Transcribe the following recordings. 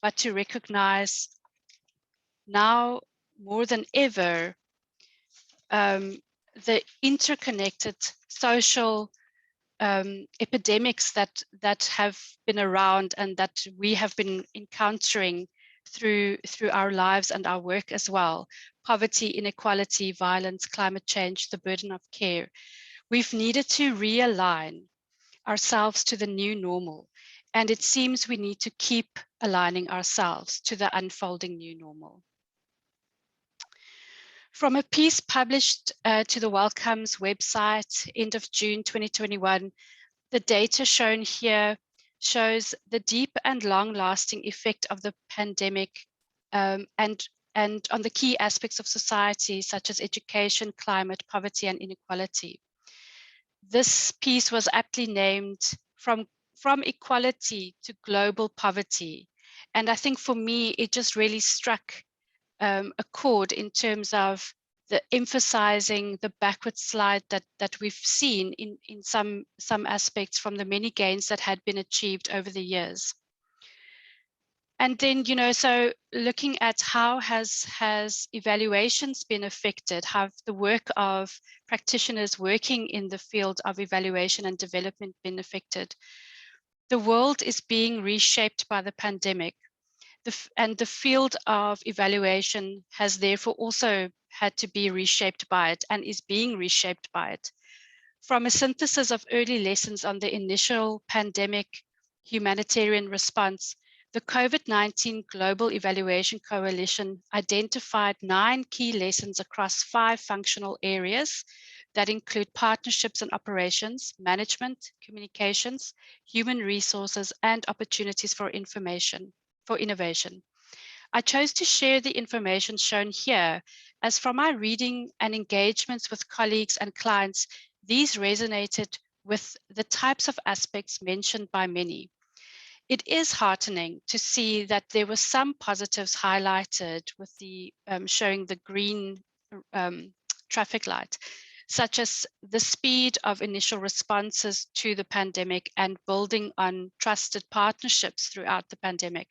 but to recognize now more than ever the interconnected social epidemics that have been around and that we have been encountering through our lives and our work as well. Poverty, inequality, violence, climate change, the burden of care. We've needed to realign ourselves to the new normal. And it seems we need to keep aligning ourselves to the unfolding new normal. From a piece published to the Wellcomes website, end of June 2021, the data shown here shows the deep and long-lasting effect of the pandemic and on the key aspects of society, such as education, climate, poverty, and inequality. This piece was aptly named From Equality to Global Poverty. And I think for me, it just really struck a chord in terms of the emphasizing the backward slide that we've seen in some aspects from the many gains that had been achieved over the years. And then, so looking at how has evaluations been affected, have the work of practitioners working in the field of evaluation and development been affected? The world is being reshaped by the pandemic. And the field of evaluation has therefore also had to be reshaped by it and is being reshaped by it. From a synthesis of early lessons on the initial pandemic humanitarian response, the COVID-19 Global Evaluation Coalition identified 9 key lessons across 5 functional areas that include partnerships and operations, management, communications, human resources, and opportunities for innovation. I chose to share the information shown here, as from my reading and engagements with colleagues and clients, these resonated with the types of aspects mentioned by many. It is heartening to see that there were some positives highlighted with the showing the green traffic light, such as the speed of initial responses to the pandemic and building on trusted partnerships throughout the pandemic.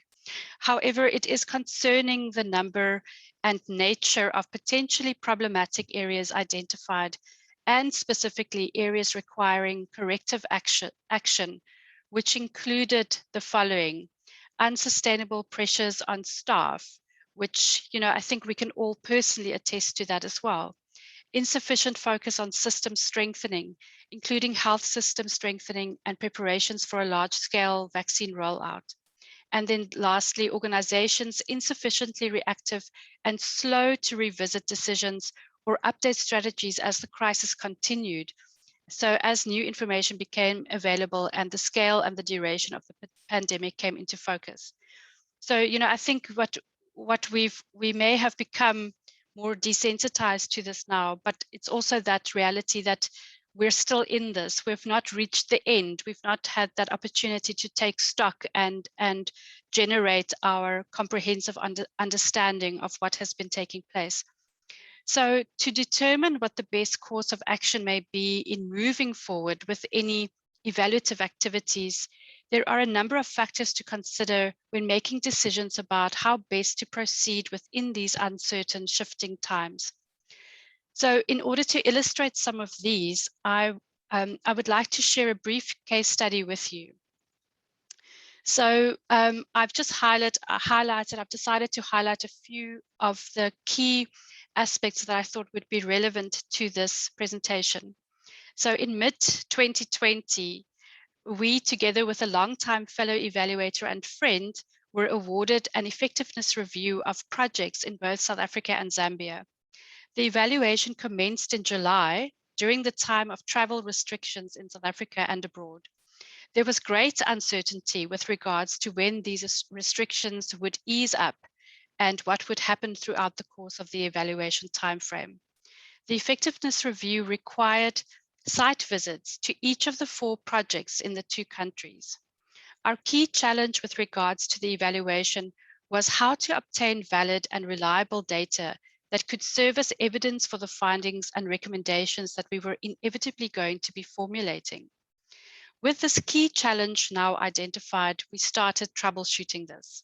However, it is concerning the number and nature of potentially problematic areas identified, and specifically areas requiring corrective action, which included the following: unsustainable pressures on staff, which, I think we can all personally attest to that as well. Insufficient focus on system strengthening, including health system strengthening and preparations for a large-scale vaccine rollout. And then lastly, organizations insufficiently reactive and slow to revisit decisions or update strategies as the crisis continued. So as new information became available and the scale and the duration of the pandemic came into focus. So, I think what we may have become more desensitized to this now, but it's also that reality that we're still in this. We've not reached the end. We've not had that opportunity to take stock and generate our comprehensive understanding of what has been taking place. So to determine what the best course of action may be in moving forward with any evaluative activities, there are a number of factors to consider when making decisions about how best to proceed within these uncertain, shifting times. So in order to illustrate some of these, I would like to share a brief case study with you. So I've just decided to highlight a few of the key aspects that I thought would be relevant to this presentation. So in mid-2020, we, together with a longtime fellow evaluator and friend, were awarded an effectiveness review of projects in both South Africa and Zambia. The evaluation commenced in July during the time of travel restrictions in South Africa and abroad. There was great uncertainty with regards to when these restrictions would ease up and what would happen throughout the course of the evaluation timeframe. The effectiveness review required site visits to each of the 4 projects in the 2 countries. Our key challenge with regards to the evaluation was how to obtain valid and reliable data that could serve as evidence for the findings and recommendations that we were inevitably going to be formulating. With this key challenge now identified, we started troubleshooting this.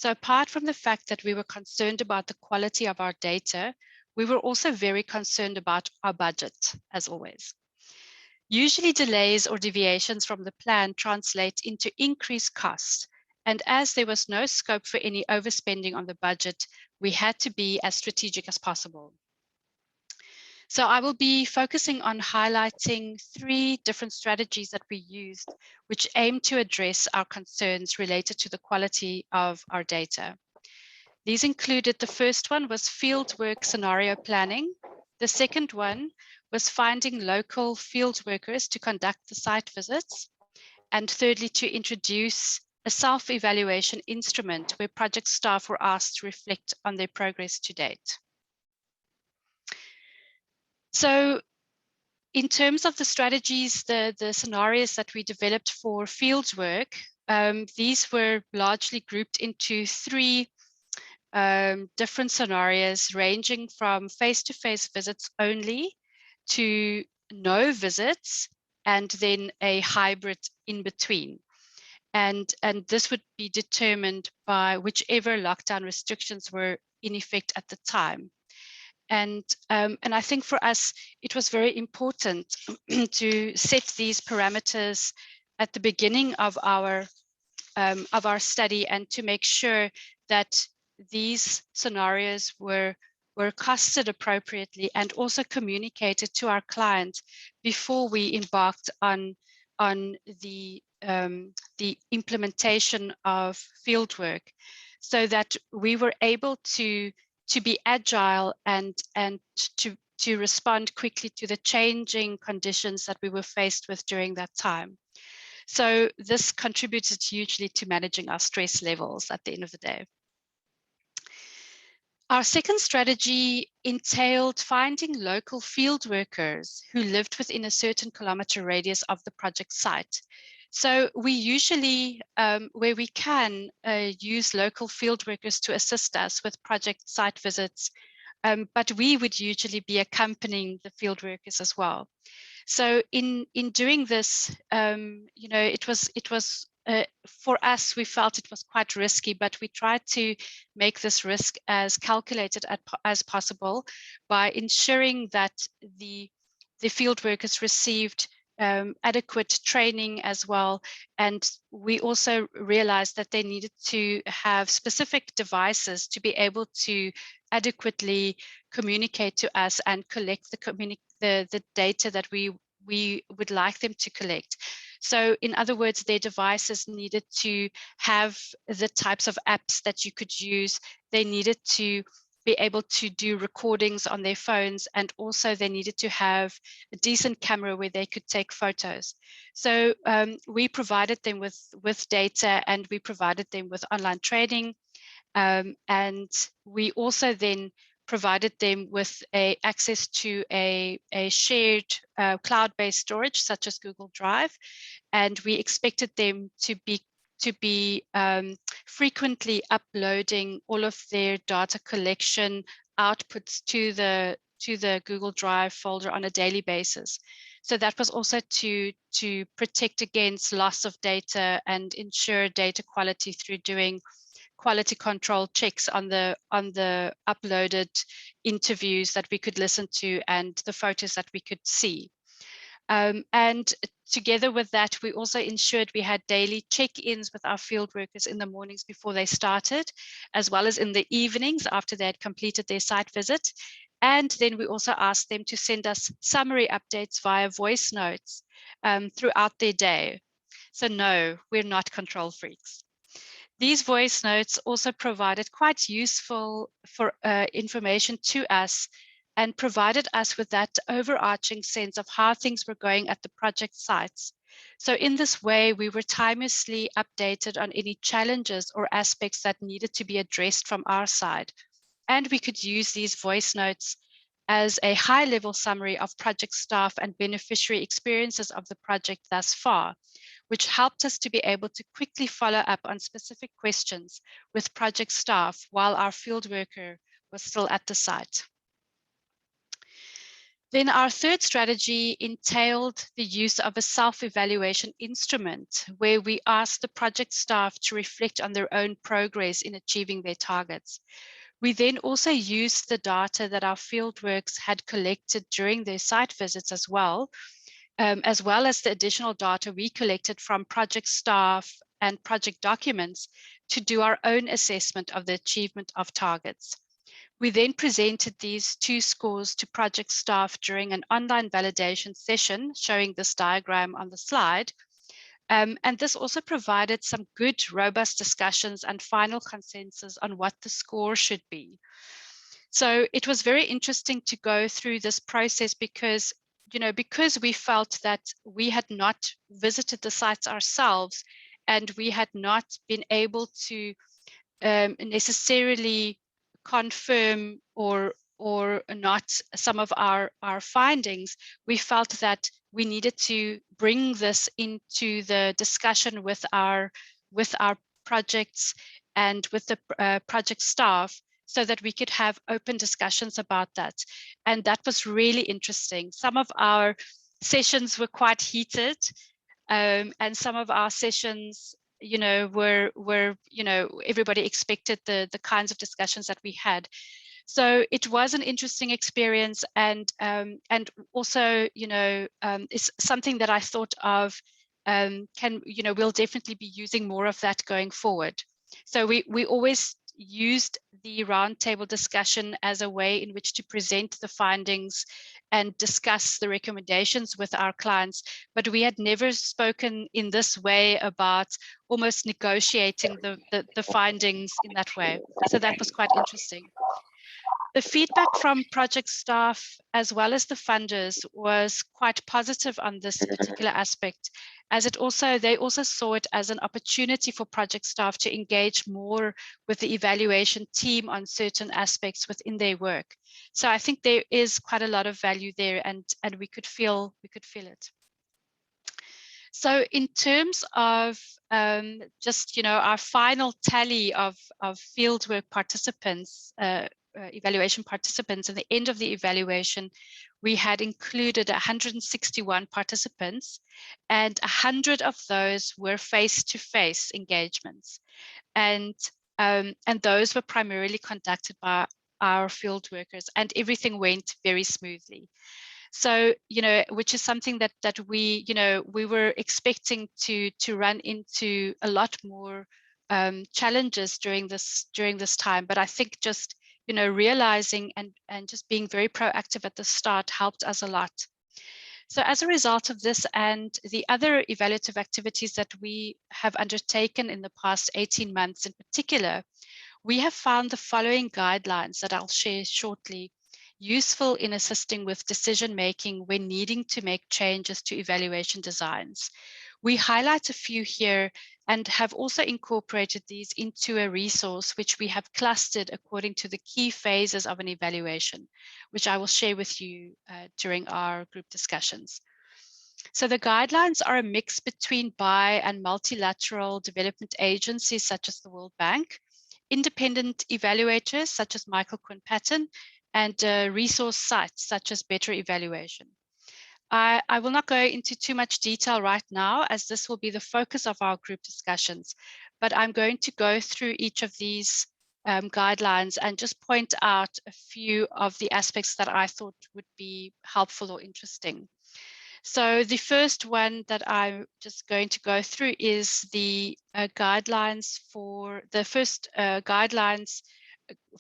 So apart from the fact that we were concerned about the quality of our data, we were also very concerned about our budget, as always. Usually delays or deviations from the plan translate into increased costs. And as there was no scope for any overspending on the budget, we had to be as strategic as possible. So I will be focusing on highlighting 3 different strategies that we used, which aim to address our concerns related to the quality of our data. These included, the first one was fieldwork scenario planning. The second one was finding local field workers to conduct the site visits. And thirdly, to introduce a self-evaluation instrument where project staff were asked to reflect on their progress to date. So in terms of the strategies, the scenarios that we developed for fieldwork, these were largely grouped into 3 different scenarios, ranging from face-to-face visits only to no visits, and then a hybrid in between. And this would be determined by whichever lockdown restrictions were in effect at the time. And I think for us, it was very important to set these parameters at the beginning of our study, and to make sure that these scenarios were costed appropriately and also communicated to our client before we embarked on the implementation of fieldwork, so that we were able to be agile and to respond quickly to the changing conditions that we were faced with during that time. So this contributed hugely to managing our stress levels at the end of the day. Our second strategy entailed finding local field workers who lived within a certain kilometer radius of the project site. So we usually, where we can, use local field workers to assist us with project site visits, but we would usually be accompanying the field workers as well. So in doing this, it was for us, we felt it was quite risky, but we tried to make this risk as calculated as possible by ensuring that the field workers received adequate training as well. And we also realized that they needed to have specific devices to be able to adequately communicate to us and collect the data that we would like them to collect. So in other words, their devices needed to have the types of apps that you could use. They needed to be able to do recordings on their phones, and also they needed to have a decent camera where they could take photos. So we provided them with data, and we provided them with online training, and we also then provided them with access to a shared cloud-based storage such as Google Drive, and we expected them to be frequently uploading all of their data collection outputs to the Google Drive folder on a daily basis. So that was also to protect against loss of data and ensure data quality through doing quality control checks on the uploaded interviews that we could listen to and the photos that we could see. And together with that, we also ensured we had daily check-ins with our field workers in the mornings before they started, as well as in the evenings after they had completed their site visit. And then we also asked them to send us summary updates via voice notes throughout their day. So no, we're not control freaks. These voice notes also provided quite useful information to us, and provided us with that overarching sense of how things were going at the project sites. So in this way, we were timelessly updated on any challenges or aspects that needed to be addressed from our side. And we could use these voice notes as a high-level summary of project staff and beneficiary experiences of the project thus far, which helped us to be able to quickly follow up on specific questions with project staff while our field worker was still at the site. Then our third strategy entailed the use of a self-evaluation instrument where we asked the project staff to reflect on their own progress in achieving their targets. We then also used the data that our fieldworks had collected during their site visits as well as the additional data we collected from project staff and project documents to do our own assessment of the achievement of targets. We then presented these 2 scores to project staff during an online validation session showing this diagram on the slide. And this also provided some good, robust discussions and final consensus on what the score should be. So it was very interesting to go through this process because, because we felt that we had not visited the sites ourselves and we had not been able to necessarily confirm or not some of our findings, we felt that we needed to bring this into the discussion with our projects and with the project staff so that we could have open discussions about that. And that was really interesting. Some of our sessions were quite heated, and some of our sessions were everybody expected the kinds of discussions that we had. So it was an interesting experience, and also it's something that I thought of we'll definitely be using more of that going forward. So we always used the roundtable discussion as a way in which to present the findings and discuss the recommendations with our clients, but we had never spoken in this way about almost negotiating the findings in that way. So that was quite interesting. The feedback from project staff as well as the funders was quite positive on this particular aspect, as they also saw it as an opportunity for project staff to engage more with the evaluation team on certain aspects within their work. So I think there is quite a lot of value there, and we could feel it. So in terms of just our final tally of fieldwork participants, evaluation participants, at the end of the evaluation, we had included 161 participants, and 100 of those were face-to-face engagements, and those were primarily conducted by our field workers, and everything went very smoothly. So, which is something that we, we were expecting to run into a lot more challenges during this time. But I think just, realizing and just being very proactive at the start helped us a lot. So as a result of this and the other evaluative activities that we have undertaken in the past 18 months in particular, we have found the following guidelines that I'll share shortly useful in assisting with decision-making when needing to make changes to evaluation designs. We highlight a few here and have also incorporated these into a resource which we have clustered according to the key phases of an evaluation, which I will share with you during our group discussions. So the guidelines are a mix between bi- and multilateral development agencies such as the World Bank, independent evaluators such as Michael Quinn Patton, and resource sites such as Better Evaluation. I will not go into too much detail right now, as this will be the focus of our group discussions, but I'm going to go through each of these guidelines and just point out a few of the aspects that I thought would be helpful or interesting. So the first one that I'm just going to go through is the guidelines for the first guidelines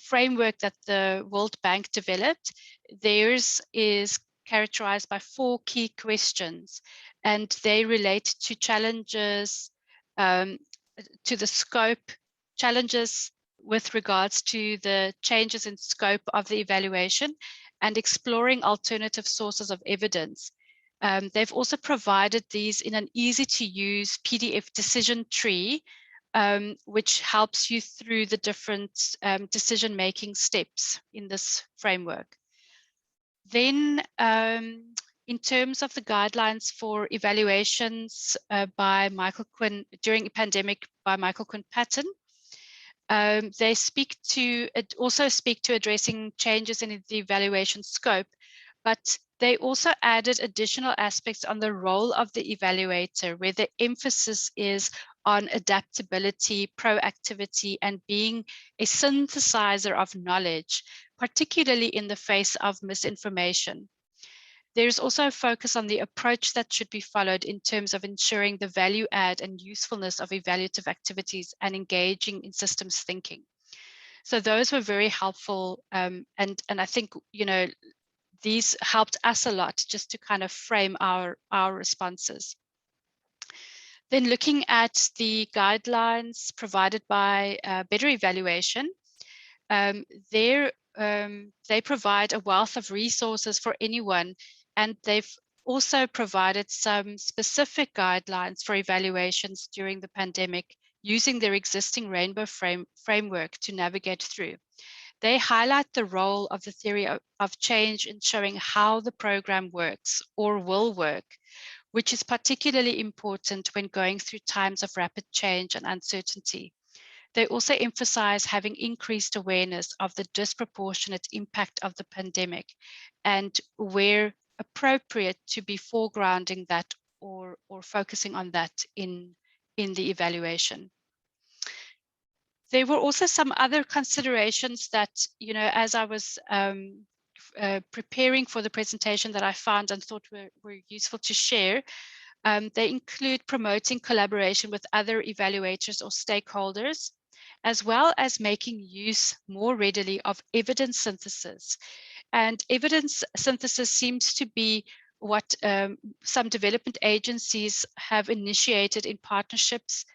framework that the World Bank developed. Theirs is characterized by 4 key questions, and they relate to challenges, to the scope, challenges with regards to the changes in scope of the evaluation, and exploring alternative sources of evidence. They've also provided these in an easy-to-use PDF decision tree, which helps you through the different decision-making steps in this framework. Then, in terms of the guidelines for evaluations by Michael Quinn during a pandemic by Michael Quinn Patton, they also speak to addressing changes in the evaluation scope, but They also added additional aspects on the role of the evaluator, where the emphasis is on adaptability, proactivity, and being a synthesizer of knowledge, particularly in the face of misinformation. There's also a focus on the approach that should be followed in terms of ensuring the value add and usefulness of evaluative activities and engaging in systems thinking. So those were very helpful, and I think, you know, these helped us a lot just to kind of frame our responses. Then looking at the guidelines provided by Better Evaluation, they provide a wealth of resources for anyone, and they've also provided some specific guidelines for evaluations during the pandemic using their existing Rainbow framework to navigate through. They highlight the role of the theory of change in showing how the program works or will work, which is particularly important when going through times of rapid change and uncertainty. They also emphasize having increased awareness of the disproportionate impact of the pandemic and, where appropriate, to be foregrounding that or focusing on that in the evaluation. There were also some other considerations that, you know, as I was preparing for the presentation, that I found and thought were useful to share. They include promoting collaboration with other evaluators or stakeholders, as well as making use more readily of evidence synthesis. And evidence synthesis seems to be what some development agencies have initiated in partnerships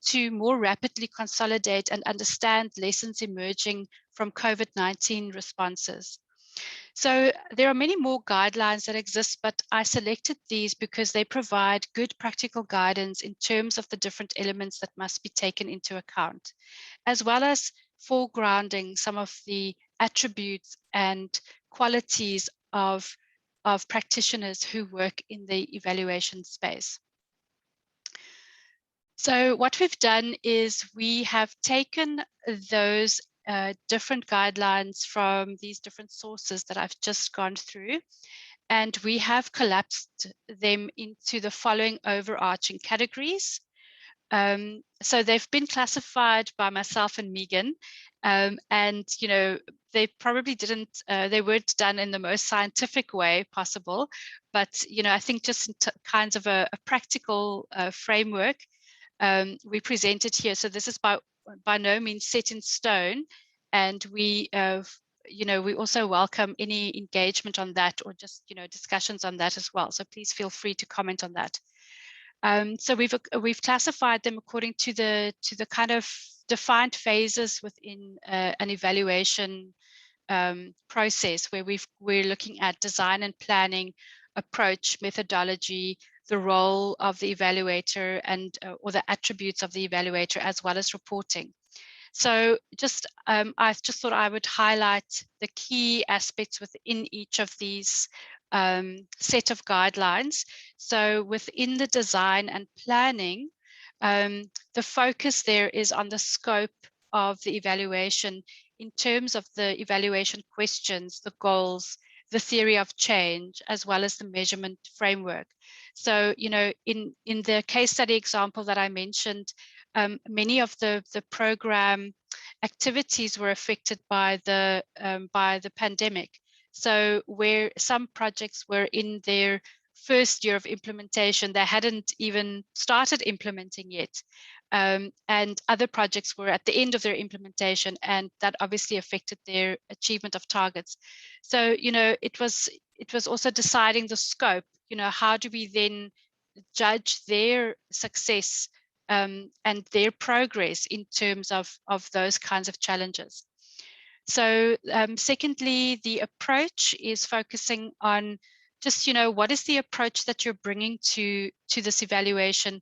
to more rapidly consolidate and understand lessons emerging from COVID-19 responses. So there are many more guidelines that exist, but I selected these because they provide good practical guidance in terms of the different elements that must be taken into account, as well as foregrounding some of the attributes and qualities of practitioners who work in the evaluation space. So what we've done is we have taken those different guidelines from these different sources that I've just gone through, and we have collapsed them into the following overarching categories. So they've been classified by myself and Megan, and you know, they probably didn't, they weren't done in the most scientific way possible, but you know, I think just in kinds of a practical framework, we presented here. So this is by no means set in stone, and we you know, we also welcome any engagement on that, or just, you know, discussions on that as well. So please feel free to comment on that. So we've classified them according to the kind of defined phases within an evaluation process, where we're looking at design and planning, approach, methodology, the role of the evaluator, and or the attributes of the evaluator, as well as reporting. So just I just thought I would highlight the key aspects within each of these set of guidelines. So within the design and planning, the focus there is on the scope of the evaluation in terms of the evaluation questions, the goals, the theory of change, as well as the measurement framework. So, you know, in the case study example that I mentioned, many of the program activities were affected by the pandemic. So where some projects were in their first year of implementation, they hadn't even started implementing yet. And other projects were at the end of their implementation, and that obviously affected their achievement of targets. So, you know, it was also deciding the scope. You know, how do we then judge their success and their progress in terms of those kinds of challenges? So secondly, the approach is focusing on just, you know, what is the approach that you're bringing to this evaluation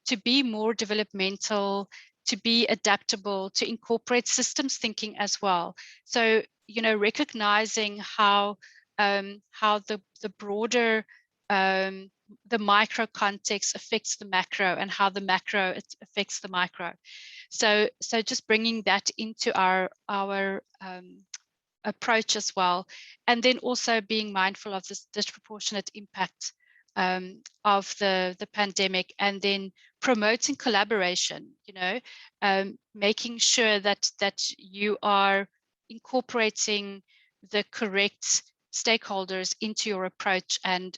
to be more developmental, to be adaptable, to incorporate systems thinking as well. So, you know, recognizing how the broader the micro context affects the macro, and how the macro affects the micro. So just bringing that into our approach as well. And then also being mindful of this disproportionate impact of the pandemic, and then promoting collaboration, making sure that you are incorporating the correct stakeholders into your approach, and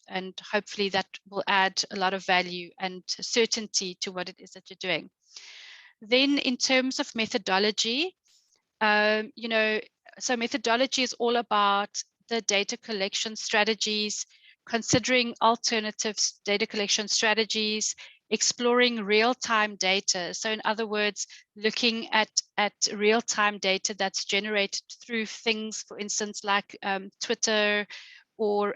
hopefully that will add a lot of value and certainty to what it is that you're doing. Then in terms of methodology, so methodology is all about the data collection strategies, considering alternative data collection strategies, exploring real-time data. So in other words, looking at real-time data that's generated through things, for instance, like Twitter or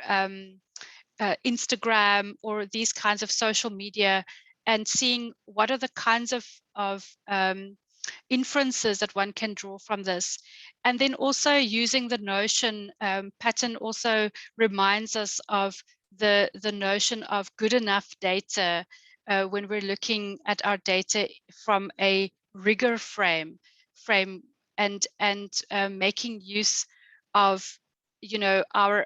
Instagram or these kinds of social media, and seeing what are the kinds of inferences that one can draw from this. And then also using the notion, Patton also reminds us of the notion of good enough data when we're looking at our data from a rigor frame, and making use of our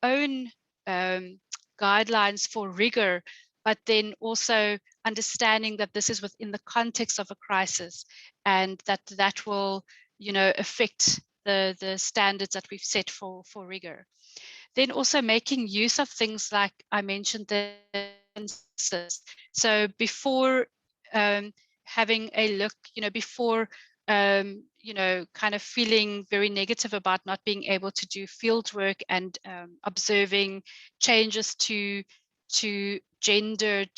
own guidelines for rigor, but then also understanding that this is within the context of a crisis, and that will affect the standards that we've set for rigor. Then also making use of things like I mentioned, the census. So before having a look, before kind of feeling very negative about not being able to do field work and observing changes to gendered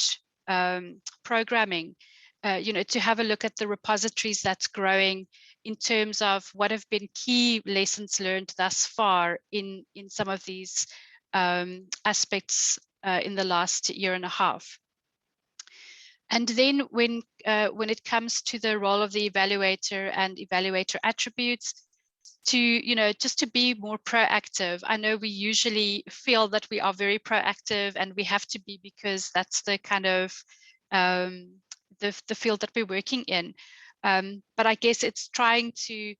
programming, to have a look at the repositories that's growing in terms of what have been key lessons learned thus far in some of these aspects in the last year and a half. And then when it comes to the role of the evaluator and evaluator attributes, to just to be more proactive. I know we usually feel that we are very proactive and we have to be, because that's the kind of the field that we're working in. But I guess it's trying to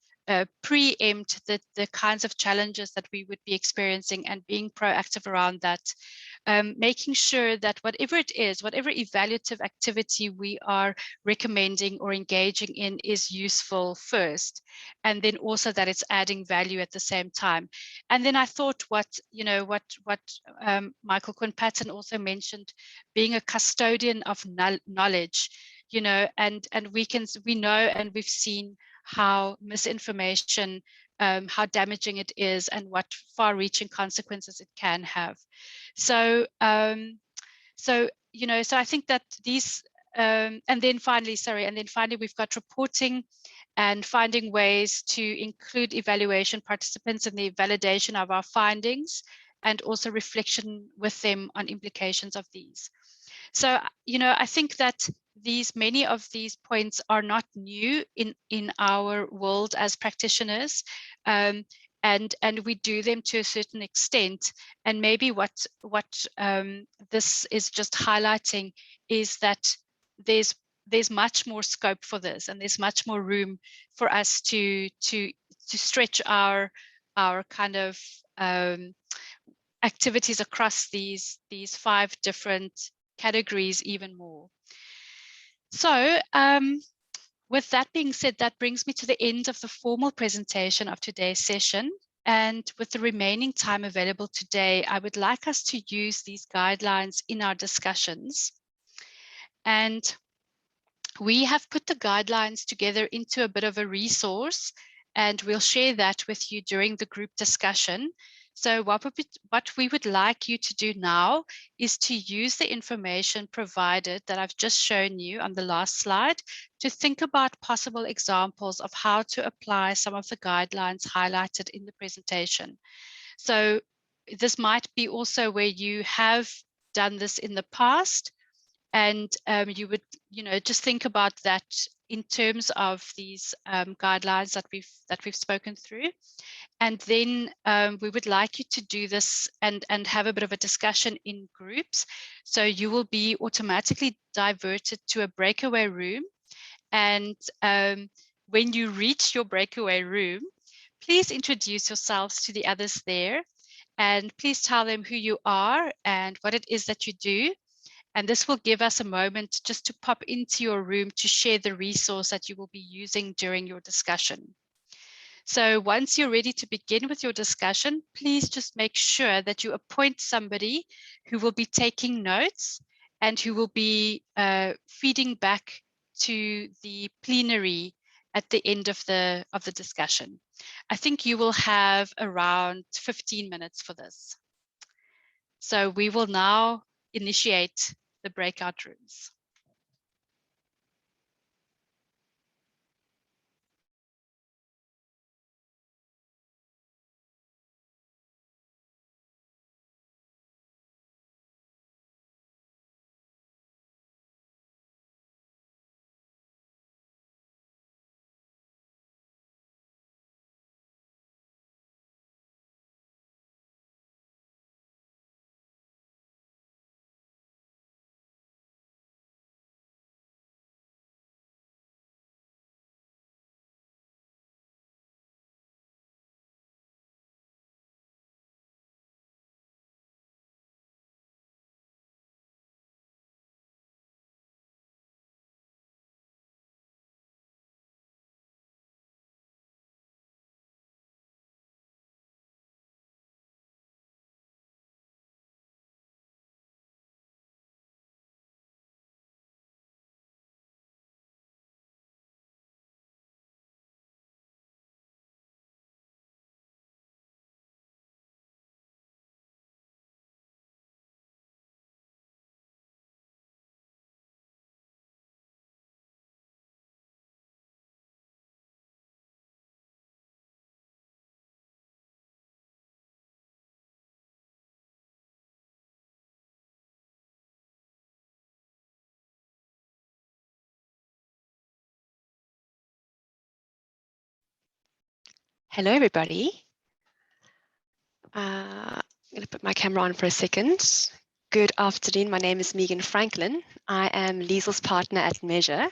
preempt the kinds of challenges that we would be experiencing and being proactive around that. Making sure that whatever it is, whatever evaluative activity we are recommending or engaging in is useful first, and then also that it's adding value at the same time. And then I thought what Michael Quinn-Patton also mentioned, being a custodian of knowledge, and we know and we've seen how misinformation, how damaging it is, and what far-reaching consequences it can have. So, so I think that these, and then finally, we've got reporting and finding ways to include evaluation participants in the validation of our findings, and also reflection with them on implications of these. So, I think that many of these points are not new in our world as practitioners, and we do them to a certain extent. And maybe what this is just highlighting is that there's much more scope for this, and there's much more room for us to stretch our kind of activities across these 5 different categories even more. So with that being said, that brings me to the end of the formal presentation of today's session. And with the remaining time available today, I would like us to use these guidelines in our discussions. And we have put the guidelines together into a bit of a resource, and we'll share that with you during the group discussion. So what we would like you to do now is to use the information provided that I've just shown you on the last slide to think about possible examples of how to apply some of the guidelines highlighted in the presentation. So this might be also where you have done this in the past, and you would, just think about that in terms of these guidelines that we've spoken through. And then we would like you to do this and have a bit of a discussion in groups. So you will be automatically diverted to a breakaway room. And when you reach your breakaway room, Please introduce yourselves to the others there, and please tell them who you are and what it is that you do. And this will give us a moment just to pop into your room to share the resource that you will be using during your discussion. So once you're ready to begin with your discussion, please just make sure that you appoint somebody who will be taking notes and who will be feeding back to the plenary at the end of the discussion. I think you will have around 15 minutes for this. So we will now initiate the breakout rooms. Hello, everybody. I'm going to put my camera on for a second. Good afternoon. My name is Megan Franklin. I am Liezel's partner at Measure.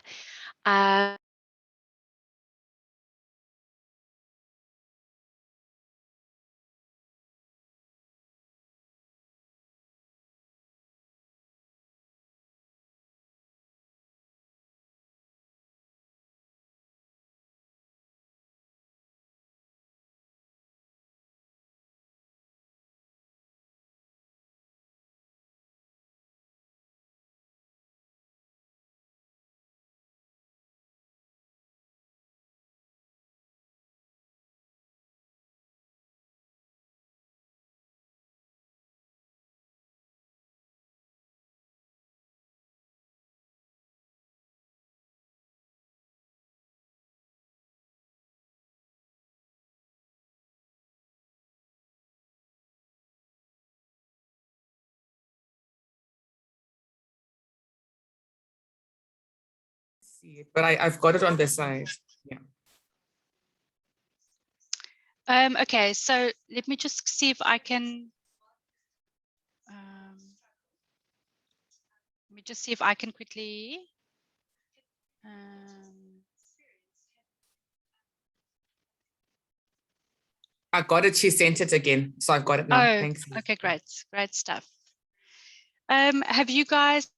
See it, but I've got it on this side. Yeah. Okay, so let me just see if I can. Let me just see if I can quickly. I got it. She sent it again. So I've got it now. Oh, Thanks. okay, great. Great stuff. Have you guys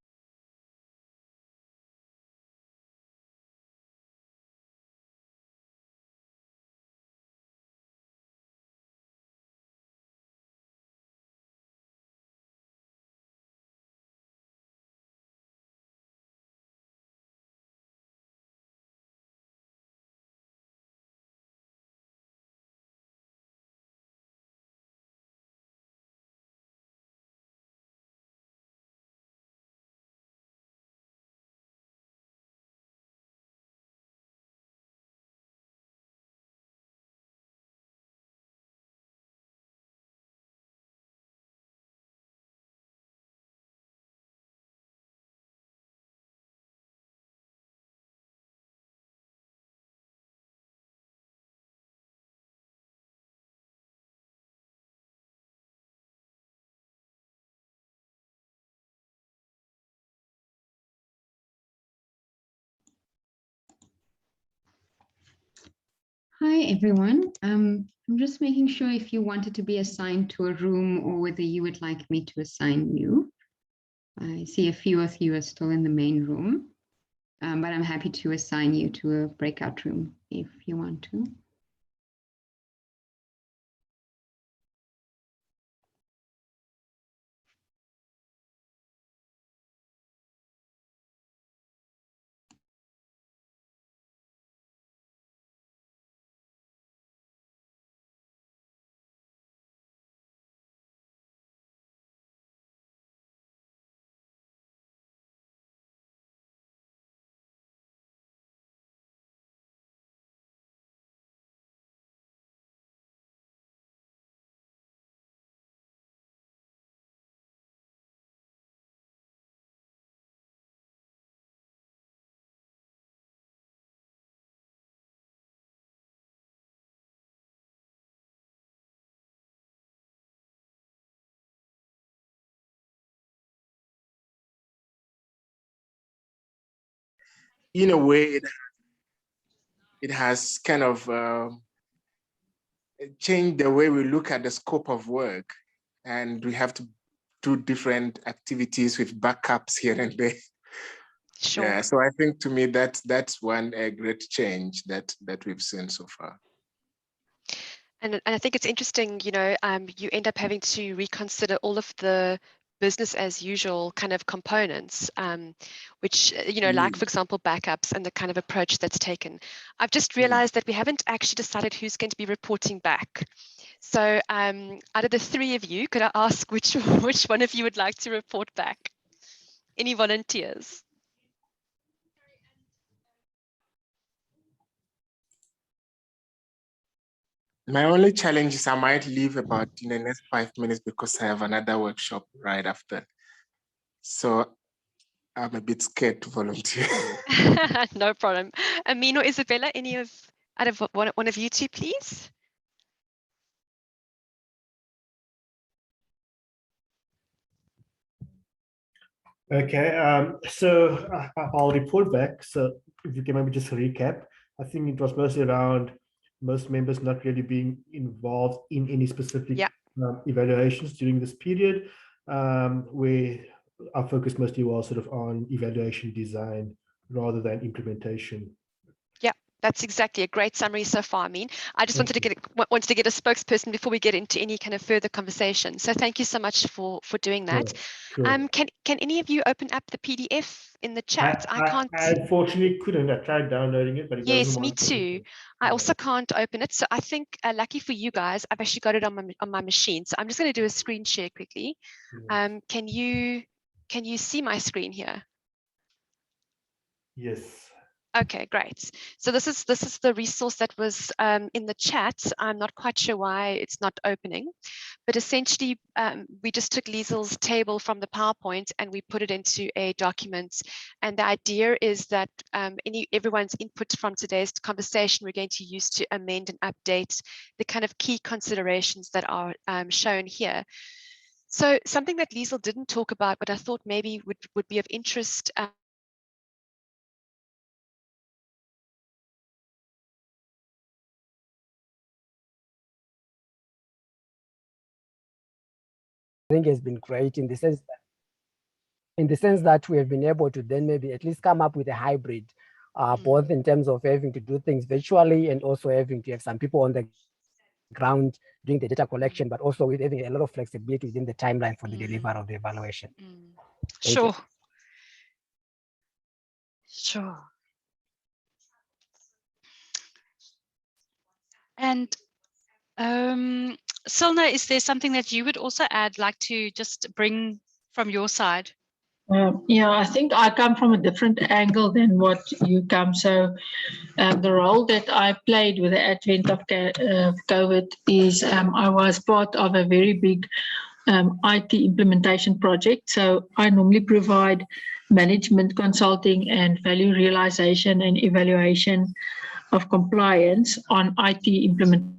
Hi, everyone. I'm just making sure if you wanted to be assigned to a room or whether you would like me to assign you. I see a few of you are still in the main room, but I'm happy to assign you to a breakout room if you want to. In a way, it has kind of changed the way we look at the scope of work, and we have to do different activities with backups here and there. Sure. Yeah, so I think to me that's one great change that we've seen so far. And I think it's interesting, you know, you end up having to reconsider all of the business as usual kind of components, which, you know, like, for example, backups and the kind of approach that's taken. I've just realized that we haven't actually decided who's going to be reporting back. So out of the three of you, could I ask which one of you would like to report back? Any volunteers? My only challenge is I might leave about in the next 5 minutes because I have another workshop right after. So I'm a bit scared to volunteer. No problem. Amin or Isabella, any of out of one of you two, please? Okay, so I'll report back. So if you can maybe just recap, I think it was mostly around most members not really being involved in any specific evaluations during this period, where our focus mostly was sort of on evaluation design rather than implementation. Yeah, that's exactly a great summary so far. I mean, I just wanted to get a spokesperson before we get into any kind of further conversation. So thank you so much for doing that. Sure. Can any of you open up the PDF in the chat? I can't. I unfortunately couldn't. I tried downloading it, but it doesn't Yes, me want to too. I also can't open it. So I think, lucky for you guys, I've actually got it on my machine. So I'm just going to do a screen share quickly. Can you see my screen here? Yes. Okay, great. So this is the resource that was in the chat. I'm not quite sure why it's not opening, but essentially we just took Liesel's table from the PowerPoint and we put it into a document. And the idea is that everyone's input from today's conversation we're going to use to amend and update the kind of key considerations that are shown here. So something that Liesel didn't talk about, but I thought maybe would be of interest. I think has been great in the sense that we have been able to then maybe at least come up with a hybrid, both in terms of having to do things virtually and also having to have some people on the ground doing the data collection, but also with having a lot of flexibility within the timeline for the delivery of the evaluation. Sure. Sure. And Silna, is there something that you would also add, like to just bring from your side? Yeah, I think I come from a different angle than what you come. So the role that I played with the advent of COVID is I was part of a very big IT implementation project. So I normally provide management consulting and value realization and evaluation of compliance on IT implementation.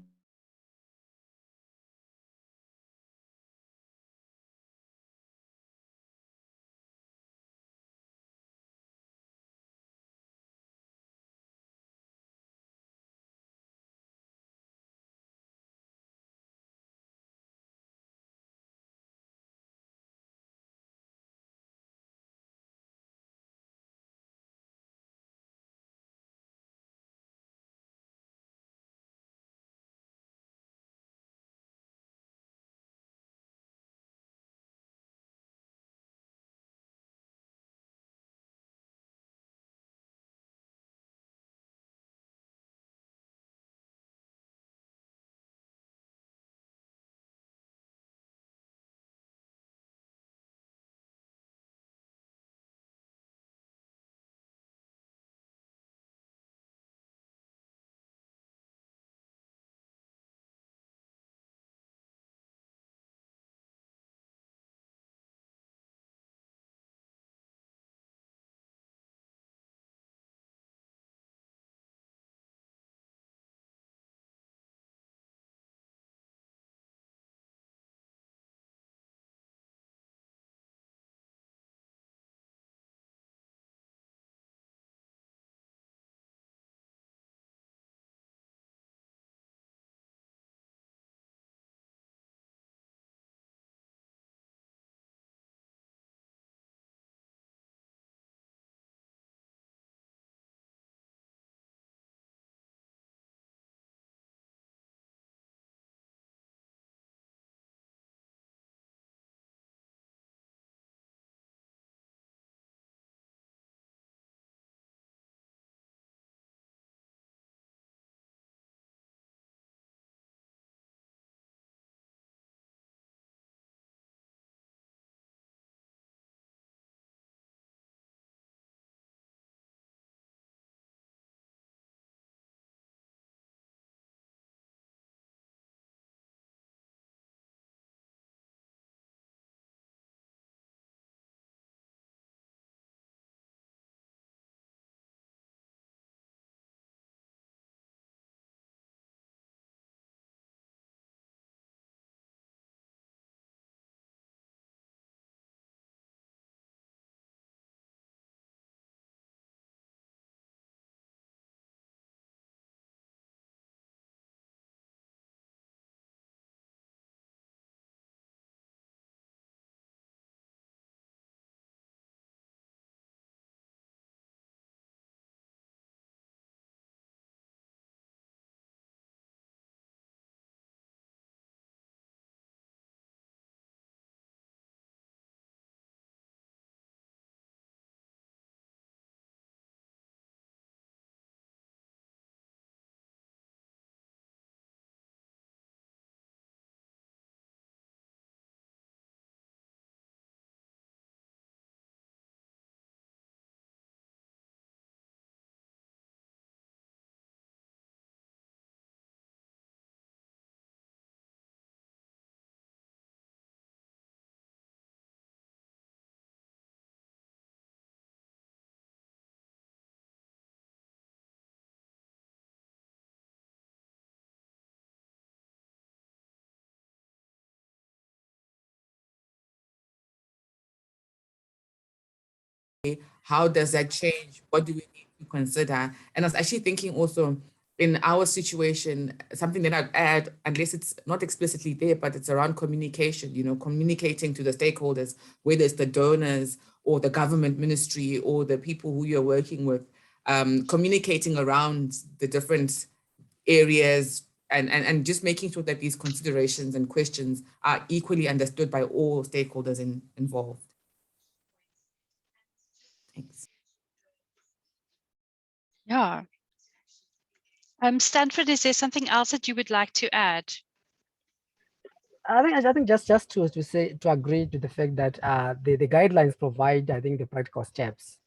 How does that change? What do we need to consider? And I was actually thinking also in our situation, something that I'd add, unless it's not explicitly there, but it's around communication, communicating to the stakeholders, whether it's the donors or the government ministry or the people who you're working with, communicating around the different areas and just making sure that these considerations and questions are equally understood by all stakeholders involved. Thanks. Yeah. Stanford, is there something else that you would like to add? I think just to agree to the fact that the guidelines provide, I think, the practical steps,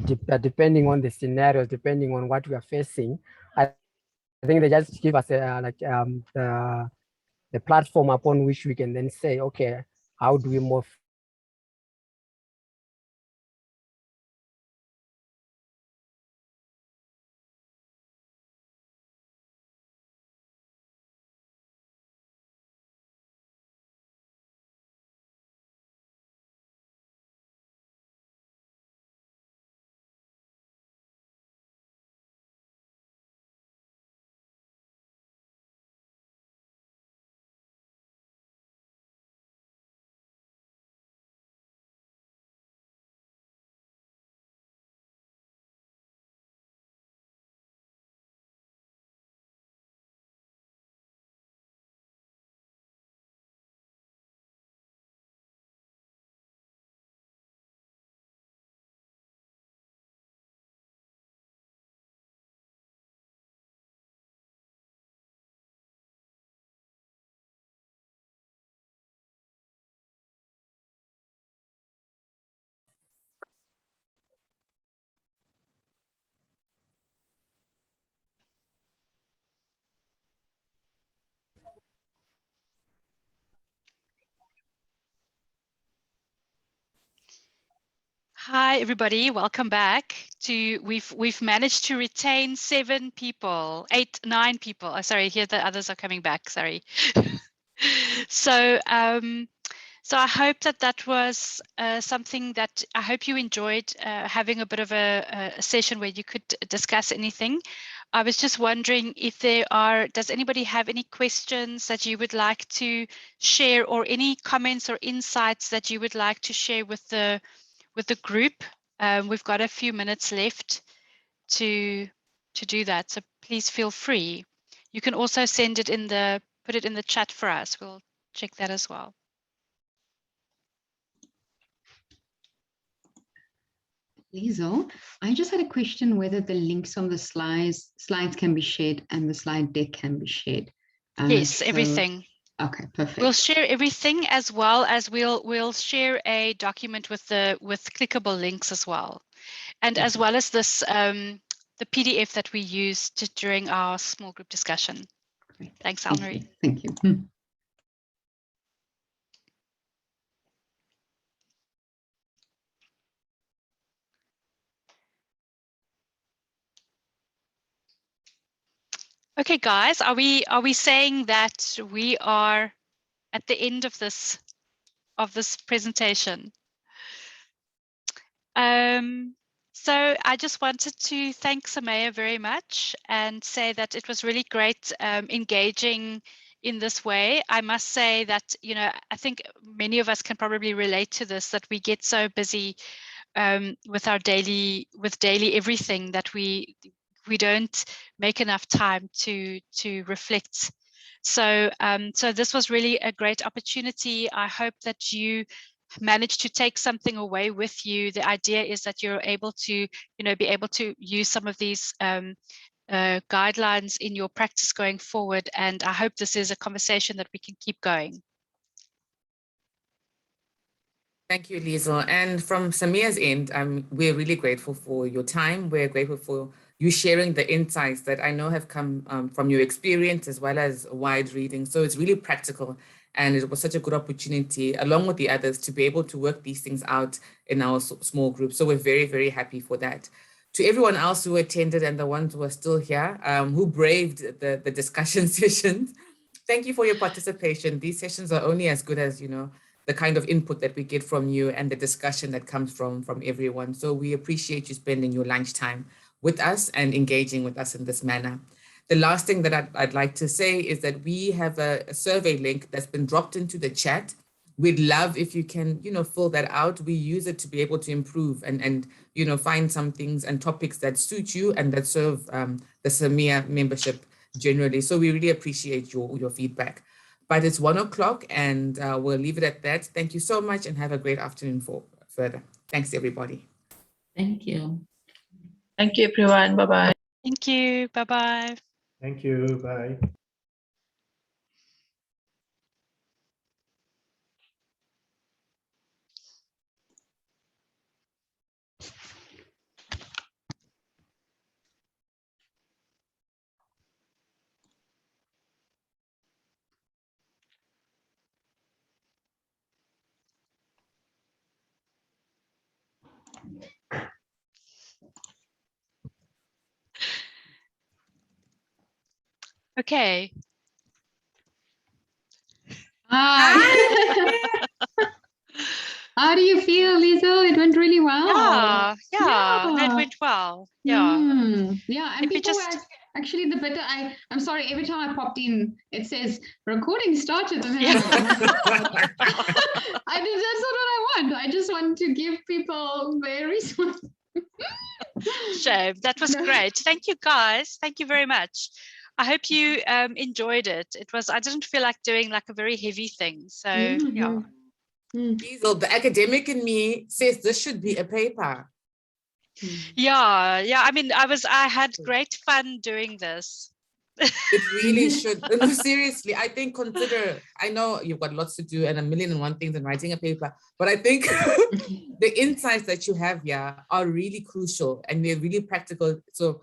depending on the scenarios, depending on what we are facing. I think they just give us the platform upon which we can then say, okay, how do we move? Hi, everybody. Welcome back. We've managed to retain 7 people, 8, 9 people. Oh, sorry, here the others are coming back. Sorry. So I hope that was something that I hope you enjoyed, having a bit of a session where you could discuss anything. I was just wondering if does anybody have any questions that you would like to share, or any comments or insights that you would like to share with the group? We've got a few minutes left to do that, so please feel free. You can also put it in the chat for us. We'll check that as well. Liezel, I just had a question whether the links on the slides can be shared and the slide deck can be shared. Yes, everything. Okay, perfect. We'll share everything, as well as we'll share a document with clickable links as well, and as well as this the PDF that we used during our small group discussion. Great. Thanks, Almarie. Thank you. Okay, guys, are we saying that we are at the end of this presentation? So I just wanted to thank Samaya very much and say that it was really great engaging in this way. I must say that, I think many of us can probably relate to this, that we get so busy with daily everything that we don't make enough time to reflect. So this was really a great opportunity. I hope that you manage to take something away with you. The idea is that you're able to, be able to use some of these guidelines in your practice going forward. And I hope this is a conversation that we can keep going. Thank you, Liezel. And from Samia's end, we're really grateful for your time. We're grateful for you sharing the insights that I know have come from your experience as well as wide reading. So it's really practical. And it was such a good opportunity, along with the others, to be able to work these things out in our small group. So we're very, very happy for that. To everyone else who attended and the ones who are still here, who braved the discussion sessions, thank you for your participation. These sessions are only as good as, the kind of input that we get from you and the discussion that comes from everyone. So we appreciate you spending your lunchtime with us and engaging with us in this manner. The last thing that I'd like to say is that we have a survey link that's been dropped into the chat. We'd love if you can, fill that out. We use it to be able to improve and find some things and topics that suit you and that serve the SAMIA membership generally. So we really appreciate your feedback. But it's 1 o'clock and we'll leave it at that. Thank you so much and have a great afternoon further. Thanks, everybody. Thank you. Thank you, everyone. Bye-bye. Thank you. Bye-bye. Thank you. Bye. Okay. Hi. How do you feel, Liezel? It went really well. Yeah, that went well. Yeah. Yeah, and If we people just- were actually the better. I'm sorry, every time I popped in, it says recording started. And then I'm like, that's not what I want. I just want to give people their resources. Shame. That was great. Thank you, guys. Thank you very much. I hope you enjoyed it. I didn't feel like doing like a very heavy thing. So yeah. Liezel, the academic in me says this should be a paper. Yeah. I mean, I had great fun doing this. It really should. No, seriously, I think I know you've got lots to do and 1,000,001 things in writing a paper, but I think the insights that you have here are really crucial and they're really practical. So